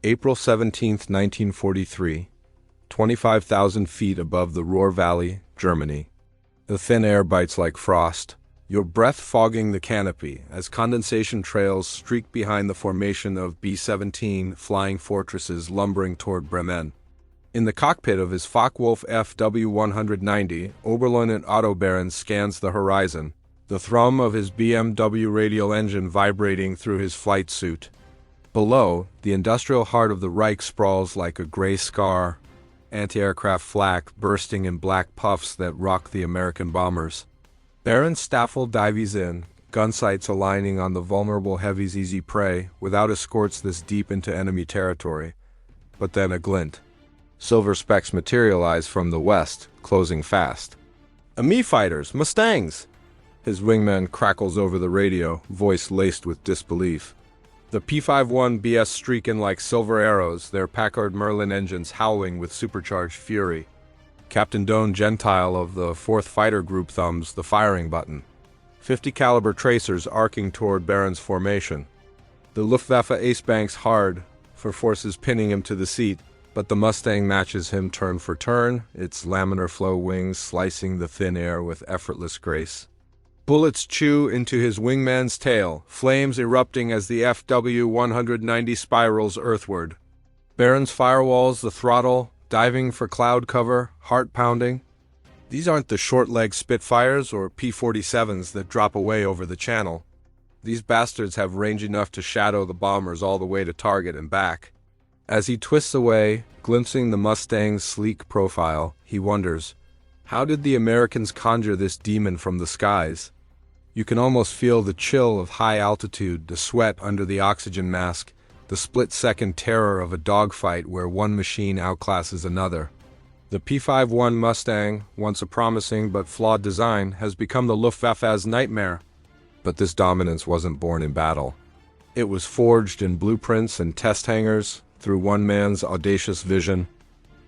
April 17, 1943, 25,000 feet above the Ruhr Valley, Germany. The thin air bites like frost, your breath fogging the canopy as condensation trails streak behind the formation of B-17 flying fortresses lumbering toward Bremen. In the cockpit of his Focke-Wulf FW-190, Oberleutnant Otto Behrens scans the horizon, the thrum of his BMW radial engine vibrating through his flight suit. Below, the industrial heart of the Reich sprawls like a gray scar, anti-aircraft flak bursting in black puffs that rock the American bombers. Behrens' Staffel dives in, gun sights aligning on the vulnerable heavy's easy prey, without escorts this deep into enemy territory. But then a glint. Silver specks materialize from the west, closing fast. "Me fighters, Mustangs!" His wingman crackles over the radio, voice laced with disbelief. The P-51 BS streak in like silver arrows, their Packard Merlin engines howling with supercharged fury. Captain Gentile of the 4th Fighter Group thumbs the firing button. 50 caliber tracers arcing toward Behrens' formation. The Luftwaffe ace banks hard, for forces pinning him to the seat, but the Mustang matches him turn for turn, its laminar flow wings slicing the thin air with effortless grace. Bullets chew into his wingman's tail, flames erupting as the FW-190 spirals earthward. Behrens firewalls the throttle, diving for cloud cover, heart pounding. These aren't the short-leg Spitfires or P-47s that drop away over the channel. These bastards have range enough to shadow the bombers all the way to target and back. As he twists away, glimpsing the Mustang's sleek profile, he wonders, how did the Americans conjure this demon from the skies? You can almost feel the chill of high altitude, the sweat under the oxygen mask, the split-second terror of a dogfight where one machine outclasses another. The P-51 Mustang, once a promising but flawed design, has become the Luftwaffe's nightmare. But this dominance wasn't born in battle. It was forged in blueprints and test hangars through one man's audacious vision.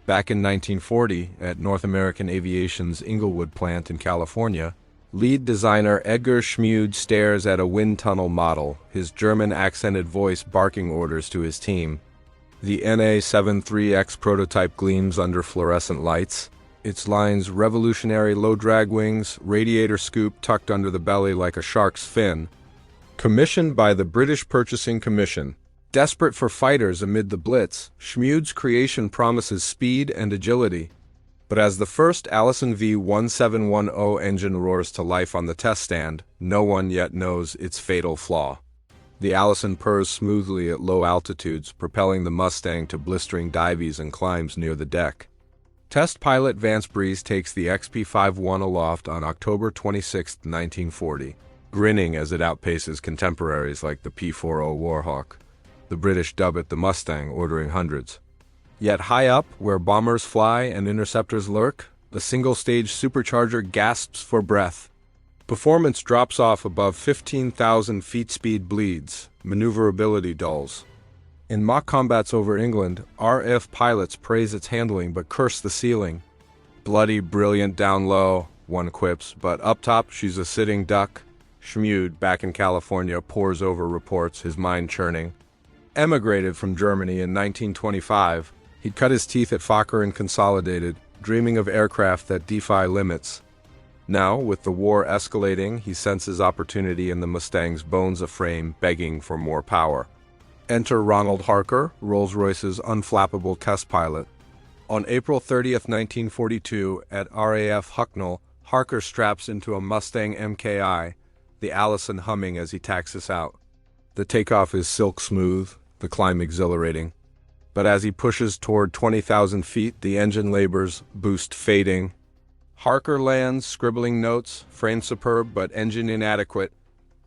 Back in 1940, at North American Aviation's Inglewood plant in California, lead designer Edgar Schmued stares at a wind tunnel model, his German-accented voice barking orders to his team. The NA-73X prototype gleams under fluorescent lights, its lines revolutionary low-drag wings, radiator scoop tucked under the belly like a shark's fin. Commissioned by the British Purchasing Commission, desperate for fighters amid the Blitz, Schmued's creation promises speed and agility. But as the first Allison V1710 engine roars to life on the test stand, no one yet knows its fatal flaw. The Allison purrs smoothly at low altitudes, propelling the Mustang to blistering dives and climbs near the deck. Test pilot Vance Breeze takes the XP-51 aloft on October 26, 1940, grinning as it outpaces contemporaries like the P-40 Warhawk. The British dub it the Mustang, ordering hundreds. Yet high up, where bombers fly and interceptors lurk, the single-stage supercharger gasps for breath. Performance drops off above 15,000 feet, speed bleeds, maneuverability dulls. In mock combats over England, RF pilots praise its handling but curse the ceiling. "Bloody brilliant down low," one quips, but up top she's a sitting duck. Schmued, back in California, pores over reports, his mind churning. Emigrated from Germany in 1925, he'd cut his teeth at Fokker and Consolidated, dreaming of aircraft that defy limits. Now, with the war escalating, he senses opportunity in the Mustang's bones aframe, begging for more power. Enter Ronald Harker, Rolls-Royce's unflappable test pilot. On April 30, 1942, at RAF Hucknall, Harker straps into a Mustang MKI, the Allison humming as he taxis out. The takeoff is silk smooth, the climb exhilarating. But as he pushes toward 20,000 feet, the engine labors, boost fading. Harker lands, scribbling notes, frame superb but engine inadequate.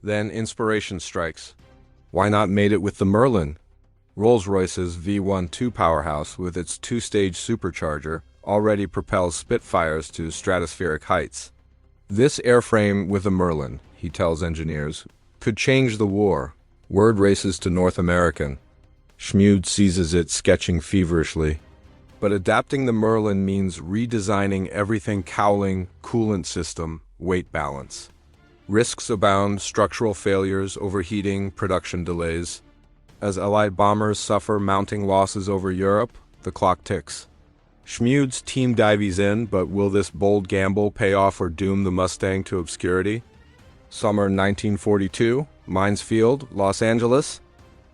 Then inspiration strikes. Why not mate it with the Merlin? Rolls-Royce's V12 powerhouse, with its two-stage supercharger, already propels Spitfires to stratospheric heights. This airframe with a Merlin, he tells engineers, could change the war. Word races to North American. Schmued seizes it, sketching feverishly. But adapting the Merlin means redesigning everything: cowling, coolant system, weight balance. Risks abound: structural failures, overheating, production delays. As Allied bombers suffer mounting losses over Europe, the clock ticks. Schmued's team dives in, but will this bold gamble pay off or doom the Mustang to obscurity? Summer 1942, Mines Field, Los Angeles.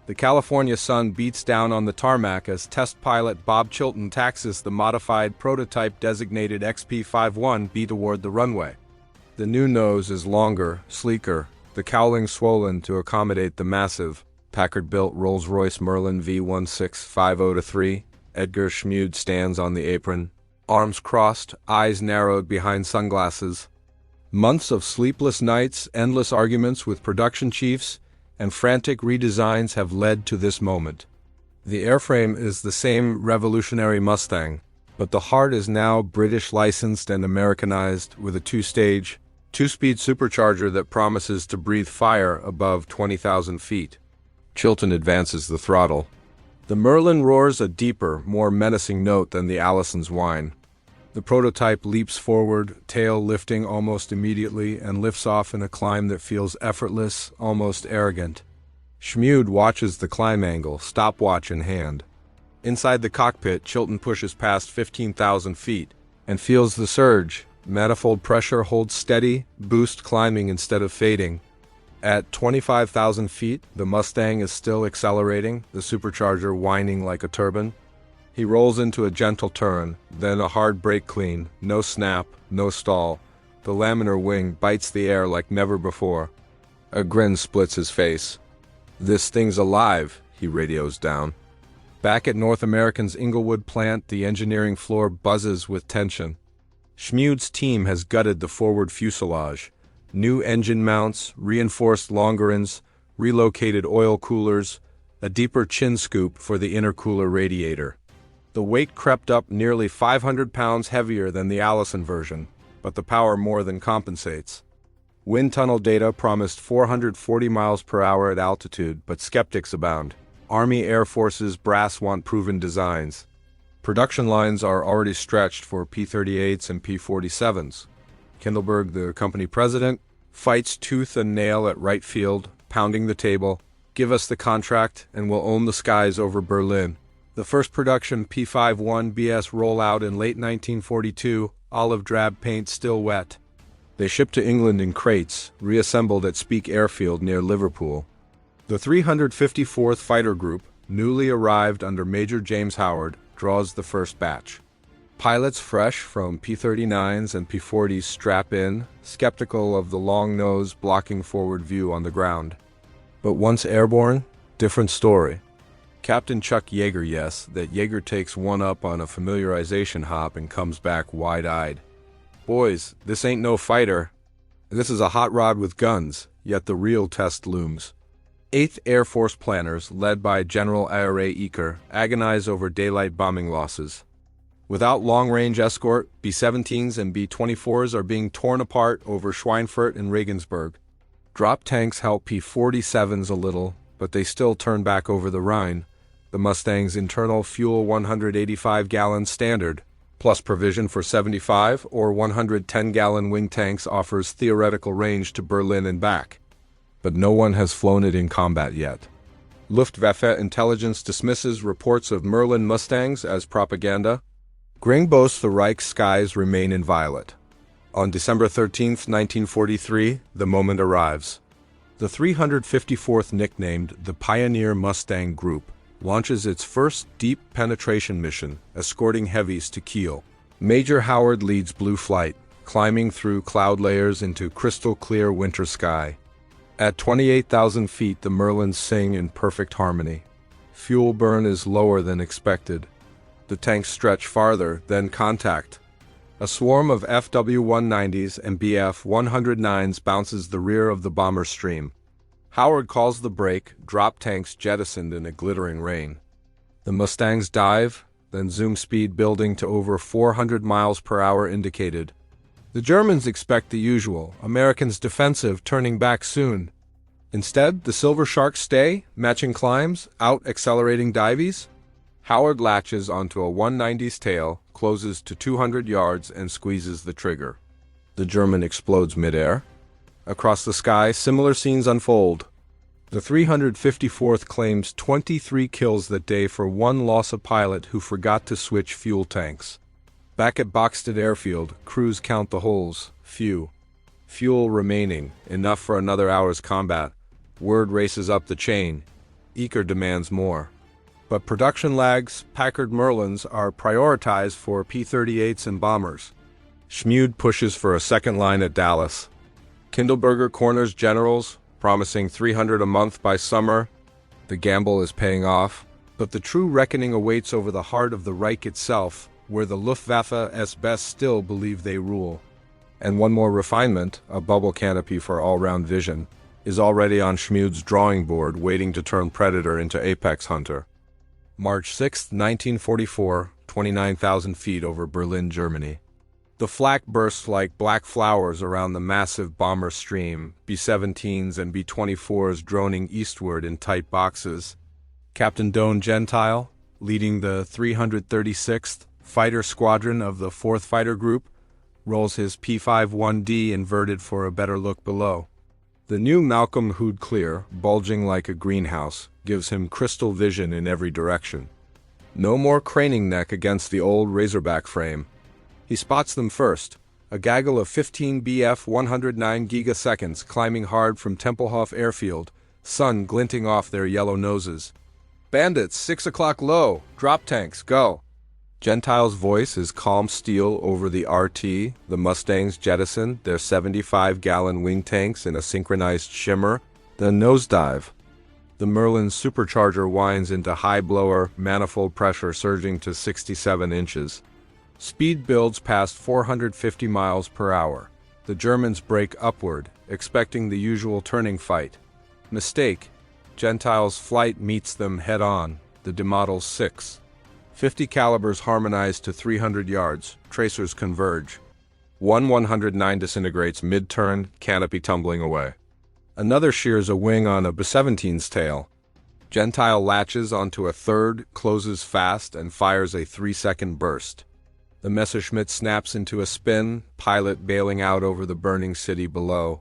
The California sun beats down on the tarmac as test pilot Bob Chilton taxis the modified prototype designated XP-51B toward the runway. The new nose is longer, sleeker, the cowling swollen to accommodate the massive, Packard-built Rolls-Royce Merlin V16503. Edgar Schmued stands on the apron, arms crossed, eyes narrowed behind sunglasses. Months of sleepless nights, endless arguments with production chiefs, and frantic redesigns have led to this moment. The airframe is the same revolutionary Mustang, but the heart is now British licensed and Americanized with a two-stage, two-speed supercharger that promises to breathe fire above 20,000 feet. Chilton advances the throttle. The Merlin roars a deeper, more menacing note than the Allison's whine. The prototype leaps forward, tail lifting almost immediately, and lifts off in a climb that feels effortless, almost arrogant. Schmued watches the climb angle, stopwatch in hand. Inside the cockpit, Chilton pushes past 15,000 feet and feels the surge. Manifold pressure holds steady, boost climbing instead of fading. At 25,000 feet, the Mustang is still accelerating, the supercharger whining like a turbine. He rolls into a gentle turn, then a hard brake clean, no snap, no stall. The laminar wing bites the air like never before. A grin splits his face. "This thing's alive," he radios down. Back at North American's Inglewood plant, the engineering floor buzzes with tension. Schmued's team has gutted the forward fuselage. New engine mounts, reinforced longerons, relocated oil coolers, a deeper chin scoop for the intercooler radiator. The weight crept up nearly 500 pounds heavier than the Allison version, but the power more than compensates. Wind tunnel data promised 440 miles per hour at altitude, but skeptics abound. Army Air Force's brass want proven designs. Production lines are already stretched for P-38s and P-47s. Kindleberg, the company president, fights tooth and nail at Wright Field, pounding the table. "Give us the contract and we'll own the skies over Berlin." The first production P-51BS rollout in late 1942, olive drab paint still wet. They shipped to England in crates, reassembled at Speke Airfield near Liverpool. The 354th Fighter Group, newly arrived under Major James Howard, draws the first batch. Pilots fresh from P-39s and P-40s strap in, skeptical of the long nose blocking forward view on the ground. But once airborne, different story. Captain Chuck Yeager, yes, that Yeager takes one up on a familiarization hop and comes back wide-eyed. "Boys, this ain't no fighter. This is a hot rod with guns," yet the real test looms. 8th Air Force planners, led by General Yeager, agonize over daylight bombing losses. Without long-range escort, B-17s and B-24s are being torn apart over Schweinfurt and Regensburg. Drop tanks help P-47s a little, but they still turn back over the Rhine. The Mustang's internal fuel 185-gallon standard, plus provision for 75 or 110-gallon wing tanks, offers theoretical range to Berlin and back. But no one has flown it in combat yet. Luftwaffe intelligence dismisses reports of Merlin Mustangs as propaganda. Gring boasts the Reich skies remain inviolate. On December 13, 1943, the moment arrives. The 354th, nicknamed the Pioneer Mustang Group, launches its first deep penetration mission, escorting heavies to Kiel. Major Howard leads Blue Flight, climbing through cloud layers into crystal-clear winter sky. At 28,000 feet, the Merlins sing in perfect harmony. Fuel burn is lower than expected. The tanks stretch farther, then contact. A swarm of FW-190s and BF-109s bounces the rear of the bomber stream. Howard calls the break, drop tanks jettisoned in a glittering rain. The Mustangs dive, then zoom speed building to over 400 miles per hour indicated. The Germans expect the usual, Americans defensive, turning back soon. Instead, the Silver Sharks stay, matching climbs, out-accelerating dives. Howard latches onto a 190's tail, closes to 200 yards, and squeezes the trigger. The German explodes midair. Across the sky, similar scenes unfold. The 354th claims 23 kills that day for one loss of pilot who forgot to switch fuel tanks. Back at Boxted Airfield, crews count the holes. Few. Fuel remaining, enough for another hour's combat. Word races up the chain. Yeager demands more. But production lags, Packard Merlins are prioritized for P-38s and bombers. Schmued pushes for a second line at Dallas. Kindleberger corners generals, promising 300 a month by summer. The gamble is paying off, but the true reckoning awaits over the heart of the Reich itself, where the Luftwaffe best still believe they rule. And one more refinement, a bubble canopy for all-round vision, is already on Schmued's drawing board, waiting to turn Predator into Apex Hunter. March 6, 1944, 29,000 feet over Berlin, Germany. The flak bursts like black flowers around the massive bomber stream, B-17s and B-24s droning eastward in tight boxes. Captain Don Gentile, leading the 336th Fighter Squadron of the 4th Fighter Group, rolls his P-51D inverted for a better look below. The new Malcolm Hood clear, bulging like a greenhouse, gives him crystal vision in every direction. No more craning neck against the old Razorback frame. He spots them first, a gaggle of 15 Bf 109 gigaseconds climbing hard from Tempelhof Airfield, sun glinting off their yellow noses. "Bandits, 6 o'clock low, drop tanks, go." Gentile's voice is calm steel over the RT. The Mustangs jettison their 75-gallon wing tanks in a synchronized shimmer, then nosedive. The Merlin's supercharger winds into high-blower, manifold pressure surging to 67 inches. Speed builds past 450 miles per hour. The Germans brake upward, expecting the usual turning fight. Mistake. Gentile's flight meets them head-on, the Demodel's 6. 50 calibers harmonize to 300 yards. Tracers converge. 109 disintegrates mid-turn, canopy tumbling away. Another shears a wing on a B-17's tail. Gentile latches onto a third, closes fast, and fires a 3-second burst. The Messerschmitt snaps into a spin, pilot bailing out over the burning city below.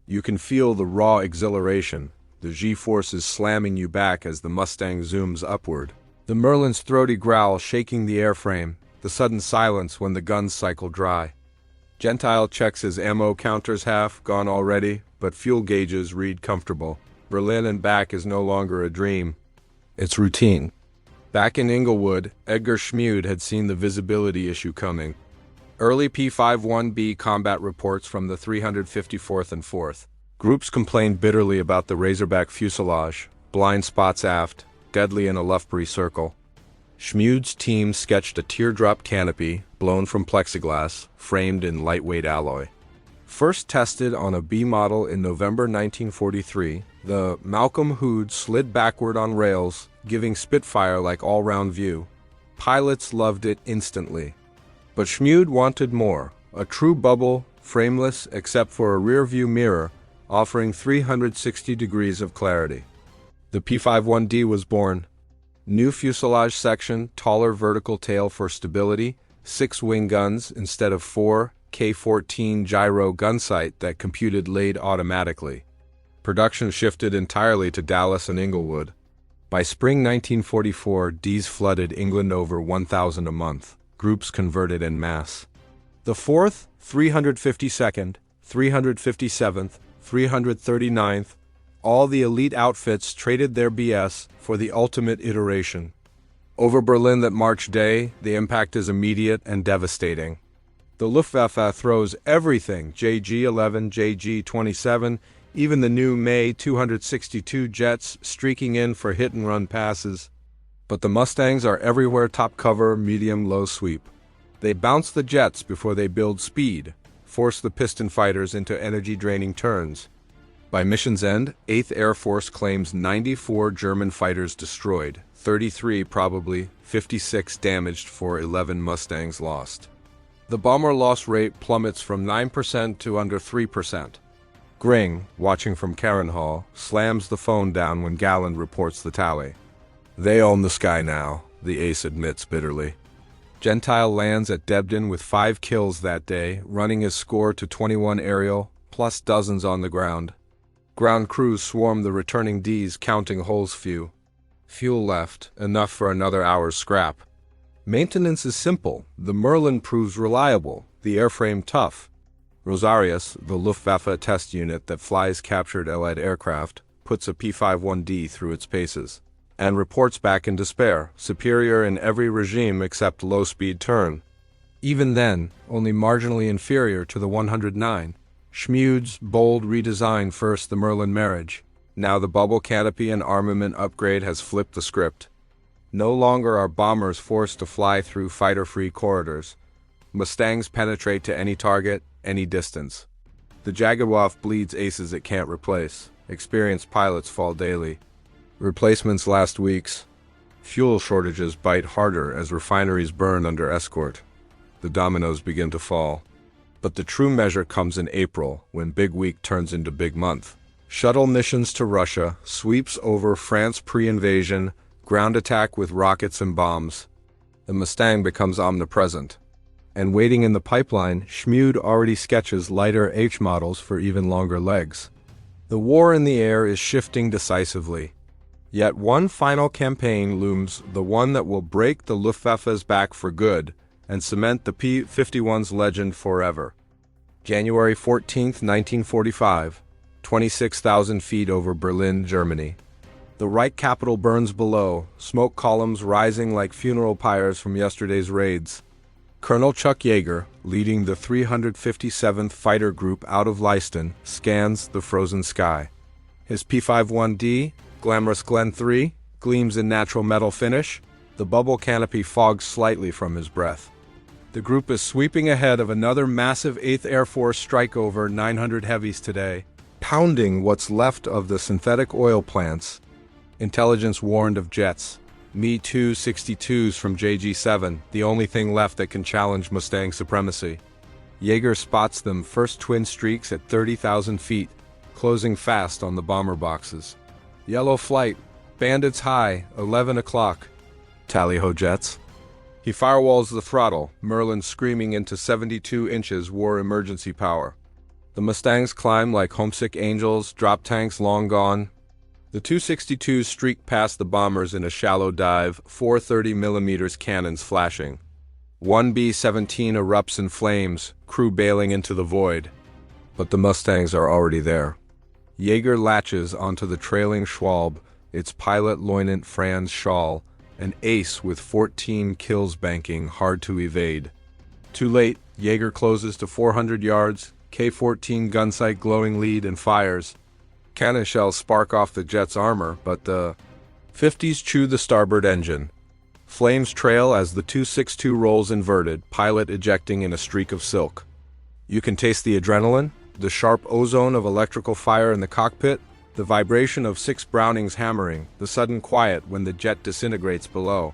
You can feel the raw exhilaration, the G-forces slamming you back as the Mustang zooms upward. The Merlin's throaty growl shaking the airframe, the sudden silence when the guns cycle dry. Gentile checks his ammo counters half, gone already, but fuel gauges read comfortable. Berlin and back is no longer a dream. It's routine. Back in Inglewood, Edgar Schmued had seen the visibility issue coming. Early P-51B combat reports from the 354th and 4th. Groups complained bitterly about the Razorback fuselage, blind spots aft, deadly in a Luftwaffe circle. Schmued's team sketched a teardrop canopy, blown from plexiglass, framed in lightweight alloy. First tested on a B model in November 1943, the Malcolm Hood slid backward on rails, giving Spitfire-like all-round view. Pilots loved it instantly. But Schmued wanted more, a true bubble, frameless except for a rear-view mirror, offering 360 degrees of clarity. The P-51D was born. New fuselage section, taller vertical tail for stability, 6 wing guns instead of 4, K-14 gyro gun sight that computed laid automatically. Production shifted entirely to Dallas and Inglewood. By spring 1944, Ds flooded England over 1,000 a month. Groups converted en masse. The 4th, 352nd, 357th, 339th, all the elite outfits traded their BS for the ultimate iteration. Over Berlin that March day, the impact is immediate and devastating. The Luftwaffe throws everything, JG-11, JG-27, even the new May 262 jets streaking in for hit-and-run passes. But the Mustangs are everywhere top cover, medium-low sweep. They bounce the jets before they build speed, force the piston fighters into energy-draining turns. By mission's end, 8th Air Force claims 94 German fighters destroyed, 33 probably, 56 damaged for 11 Mustangs lost. The bomber loss rate plummets from 9% to under 3%. Gring, watching from Carenhall, slams the phone down when Galland reports the tally. They own the sky now, the ace admits bitterly. Gentile lands at Debden with 5 kills that day, running his score to 21 aerial, plus dozens on the ground. Ground crews swarm the returning Ds, counting holes few. Fuel left, enough for another hour's scrap. Maintenance is simple. The Merlin proves reliable, the airframe tough. Rosarius, the Luftwaffe test unit that flies captured Allied aircraft, puts a P-51D through its paces, and reports back in despair, superior in every regime except low-speed turn. Even then, only marginally inferior to the 109. Schmued's bold redesign first the Merlin marriage. Now the bubble canopy and armament upgrade has flipped the script. No longer are bombers forced to fly through fighter-free corridors. Mustangs penetrate to any target, any distance. The Jaguar bleeds aces it can't replace. Experienced pilots fall daily. Replacements last weeks. Fuel shortages bite harder as refineries burn under Escort. The dominoes begin to fall. But the true measure comes in April, when Big Week turns into Big Month. Shuttle missions to Russia, sweeps over France pre-invasion, ground attack with rockets and bombs. The Mustang becomes omnipresent. And waiting in the pipeline, Schmued already sketches lighter H models for even longer legs. The war in the air is shifting decisively. Yet one final campaign looms, the one that will break the Luftwaffe's back for good and cement the P-51's legend forever. January 14, 1945, 26,000 feet over Berlin, Germany. The Reich capital burns below, smoke columns rising like funeral pyres from yesterday's raids. Colonel Chuck Yeager, leading the 357th Fighter Group out of Leiston, scans the frozen sky. His P-51D, glamorous Glen 3, gleams in natural metal finish. The bubble canopy fogs slightly from his breath. The group is sweeping ahead of another massive 8th Air Force strike over 900 heavies today, pounding what's left of the synthetic oil plants. Intelligence warned of jets. Me-262s from JG-7, the only thing left that can challenge Mustang supremacy. Yeager spots them first twin streaks at 30,000 feet, closing fast on the bomber boxes. Yellow flight, bandits high, 11 o'clock. Tally-ho jets. He firewalls the throttle, Merlin screaming into 72 inches war emergency power. The Mustangs climb like homesick angels, drop tanks long gone. The 262s streak past the bombers in a shallow dive, 430mm cannons flashing. One B-17 erupts in flames, crew bailing into the void. But the Mustangs are already there. Yeager latches onto the trailing Schwalbe, its pilot Lieutenant Franz Schall, an ace with 14 kills banking, hard to evade. Too late, Yeager closes to 400 yards, K-14 gunsight glowing lead and fires. Cannon shells spark off the jet's armor, but the 50s chew the starboard engine. Flames trail as the 262 rolls inverted, pilot ejecting in a streak of silk. You can taste the adrenaline, the sharp ozone of electrical fire in the cockpit, the vibration of 6 Brownings hammering, the sudden quiet when the jet disintegrates below.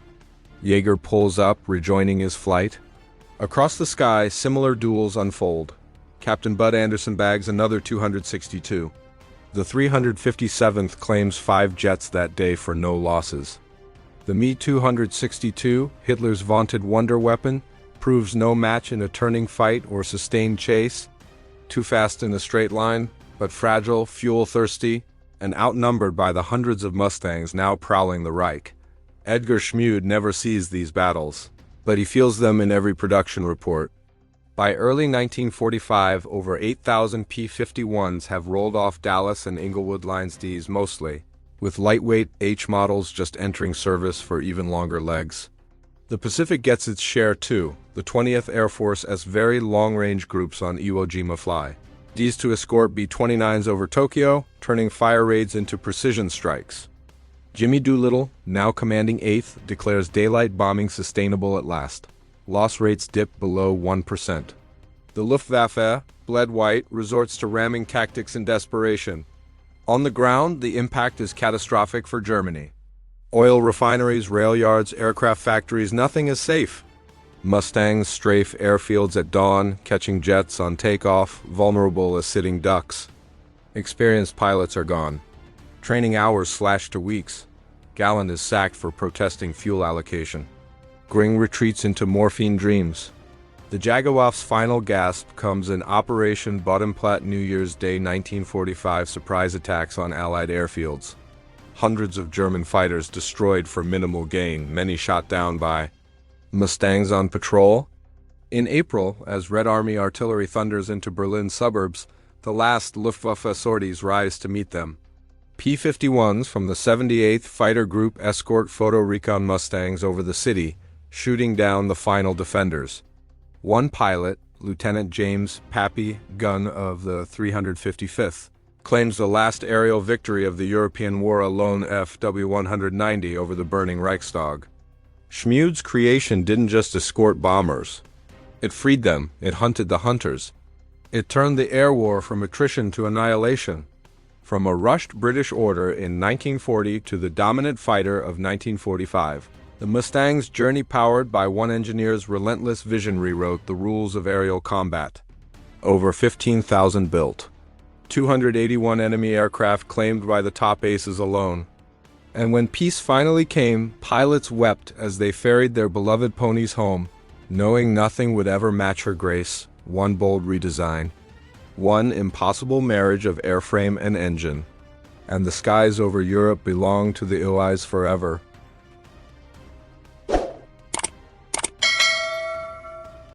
Yeager pulls up, rejoining his flight. Across the sky, similar duels unfold. Captain Bud Anderson bags another 262. The 357th claims 5 jets that day for no losses. The Me-262, Hitler's vaunted wonder weapon, proves no match in a turning fight or sustained chase. Too fast in a straight line, but fragile, fuel-thirsty, and outnumbered by the hundreds of Mustangs now prowling the Reich. Edgar Schmued never sees these battles, but he feels them in every production report. By early 1945, over 8,000 P-51s have rolled off Dallas and Inglewood Lines Ds mostly, with lightweight H models just entering service for even longer legs. The Pacific gets its share too, the 20th Air Force as very long-range groups on Iwo Jima fly. Ds to escort B-29s over Tokyo, turning fire raids into precision strikes. Jimmy Doolittle, now commanding 8th, declares daylight bombing sustainable at last. Loss rates dip below 1%. The Luftwaffe, bled white, resorts to ramming tactics in desperation. On the ground, the impact is catastrophic for Germany. Oil refineries, rail yards, aircraft factories, nothing is safe. Mustangs strafe airfields at dawn, catching jets on takeoff, vulnerable as sitting ducks. Experienced pilots are gone. Training hours slashed to weeks. Gallant is sacked for protesting fuel allocation. Gring retreats into morphine dreams. The Jaguar's final gasp comes in Operation Bodenplatte New Year's Day 1945 surprise attacks on Allied airfields. Hundreds of German fighters destroyed for minimal gain, many shot down by Mustangs on patrol. In April, as Red Army artillery thunders into Berlin suburbs, the last Luftwaffe sorties rise to meet them. P-51s from the 78th Fighter Group escort photo recon Mustangs over the city, shooting down the final defenders. One pilot, Lieutenant James Pappy Gunn of the 355th, claims the last aerial victory of the European war alone FW-190 over the burning Reichstag. Schmued's creation didn't just escort bombers. It freed them, it hunted the hunters. It turned the air war from attrition to annihilation. From a rushed British order in 1940 to the dominant fighter of 1945. The Mustang's journey, powered by one engineer's relentless vision, rewrote the rules of aerial combat. Over 15,000 built. 281 enemy aircraft claimed by the top aces alone. And when peace finally came, pilots wept as they ferried their beloved ponies home, knowing nothing would ever match her grace, one bold redesign, one impossible marriage of airframe and engine. And the skies over Europe belonged to the WWIIs forever.